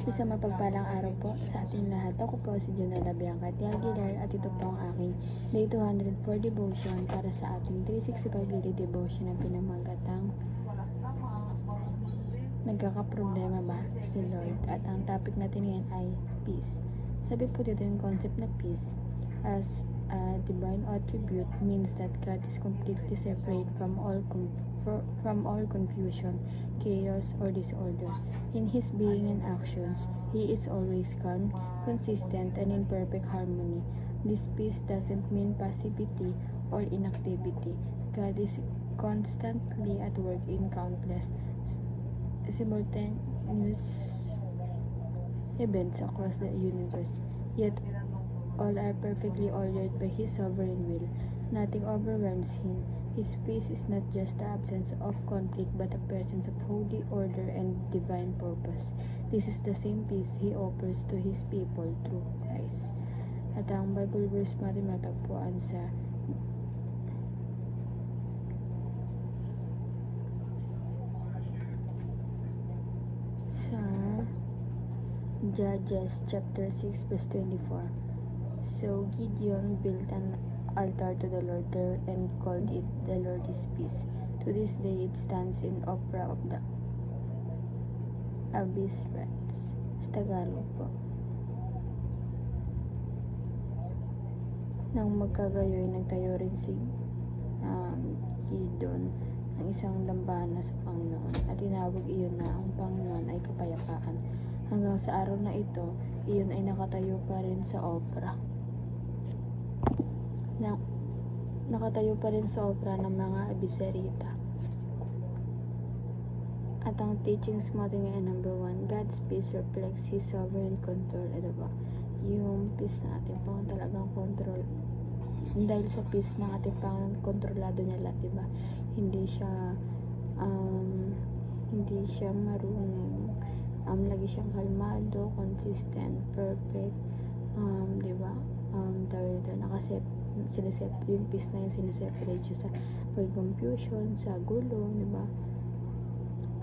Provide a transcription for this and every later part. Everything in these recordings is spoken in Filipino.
Isang mapagpalang araw po sa ating lahat. Ako po si Jonella Bianca Aguilar at ito po ang aking Day 204 Devotion para sa ating 365 Daily Devotion na pinamagatang Nagkakaproblema ba si Lord? At ang topic natin ngayon ay peace. Sabi po dito yung concept na peace as a divine attribute means that God is completely separate from all confusion, chaos, or disorder. In His being and actions, He is always calm, consistent, and in perfect harmony. This peace doesn't mean passivity or inactivity. God is constantly at work in countless simultaneous events across the universe, yet all are perfectly ordered by His sovereign will. Nothing overwhelms Him. His peace is not just the absence of conflict but the presence of holy order and divine purpose. This is the same peace He offers to His people through Christ. At ang Bible verse natin matagpuan sa Judges chapter 6 verse 24. So Gideon built an altar to the Lord there and called it the Lord is Peace. To this day it stands in Opera of the Abyss Rats. Sa Tagalog po. Nang magkagayoy, nagtayo rin si Gideon ng isang dambana sa Panginoon at tinawag iyon na ang Panginoon ay kapayapaan. Hanggang sa araw na ito, iyon ay nakatayo pa rin sa Opera. Nakatayo pa rin sa Opera ng mga Abyssarita. At ang teachings mo natin ngayon, number 1, God's peace reflects His sovereign control. Ano ba? Yung peace natin, pang talagang control. Dahil sa peace ng ating Panginoon, kontrolado niya lahat, diba? Hindi siya marunong. Lagi siyang kalmado, consistent, perfect, diba? Yung peace na yun, siniseparate siya sa confusion, sa gulo, diba?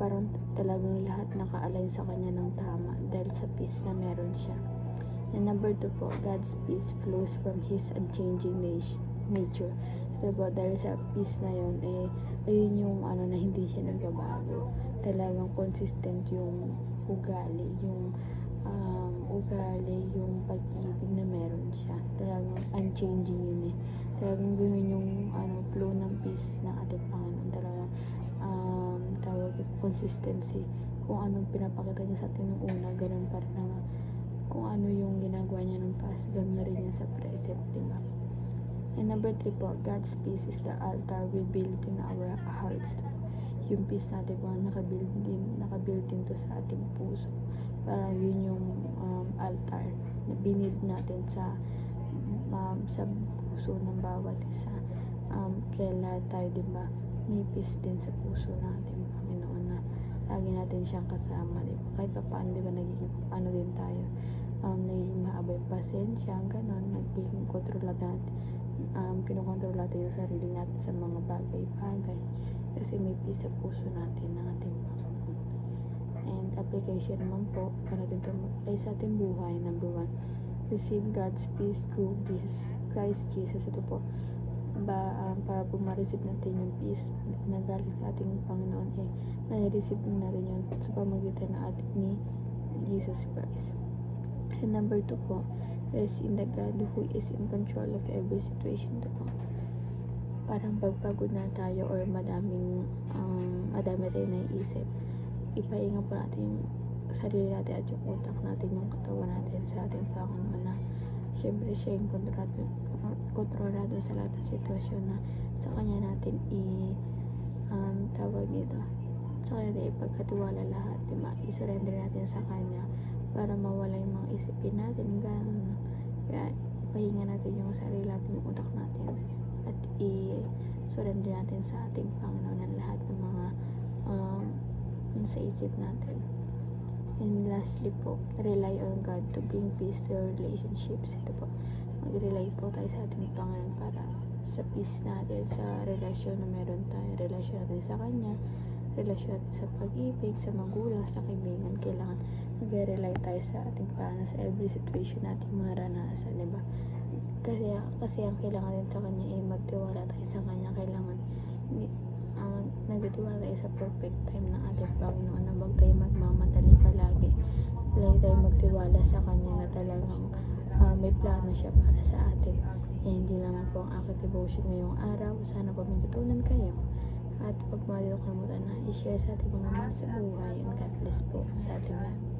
Parang talagang lahat naka-align sa kanya ng tama dahil sa peace na meron siya. And number 2 po, God's peace flows from His unchanging nature. Diba? Dahil sa peace na yun, ayun yung na hindi siya nagbabago. Talagang consistent yung ugali, yung pag-ibig na meron siya. Talagang unchanging yun eh. Talagang gawin yung flow ng peace ng ating Panginoon. Talagang tawag consistency. Kung anong pinapakita niya sa atin nung una, ganun pa rin kung ano yung ginagawa niya ng past, ganun na rin yan sa present, diba? And number 3 po, God's peace is the altar we build in our hearts. Yung peace natin po, nakabuild din to sa ating puso. Parang yun yung altar na binid natin sa puso ng bawat isa. Kaya lahat tayo, diba, may peace din sa puso natin, Panginoon, na lagi natin siyang kasama, diba? Kahit pa paano, diba, nagiging din tayo, nagiging maabay pasensya, gano'n, nagiging kontrolado natin, kinokontrol natin yung sarili natin sa mga bagay-bagay kasi may peace sa puso natin ng ating Panginoon. And application naman po, para natin ito mag-apply sa ating buhay. Number 1, receive God's peace through Christ Jesus. Ito po, para po ma-receive natin yung peace na galing sa ating Panginoon, na-receive natin yun sa pamagitan ng ating ni Jesus Christ. And number 2 po, rest in the God who is in control of every situation. Ito po, parang pagpagod na tayo or madami tayo naiisip, ipahinga po natin yung sarili natin at yung utak natin, yung katawan natin sa ating Panginoon, na syempre siya yung kontrolado sa lahat ng sitwasyon, na sa kanya natin sa kanya natin ipagkatiwala lahat, diba? I-surrender natin sa kanya para mawala yung mga isipin natin, gano'n. Kaya ipahinga natin yung sarili natin, yung utak natin, at i-surrender natin sa ating Panginoon ang lahat ng mga sa isip natin. And lastly po, rely on God to bring peace to your relationships. Ito po, mag-rely po tayo sa ating Panginoon para sa peace natin, sa relasyon na meron tayo, relasyon natin sa Kanya, relasyon natin sa pag-ibig, sa magulang, sa kaibigan. Kailangan nagre-rely tayo sa ating Panginoon sa every situation nating maranasan, di ba? Kasi ang kailangan din sa Kanya ay magtiwala tayo sa Kanya. Kailangan nagtitiwala tayo sa perfect time ng ating Panginoon na huwag tayo magmamadali palagi. Lagi tayo magtiwala sa Kanya na talagang may plano siya para sa atin. Hindi naman po ang aking devotion ngayong araw. Sana po may natutunan kayo. At pag mga kalimutan na i-share sa ating mga mahal sa buhay. And God bless po sa ating lahat.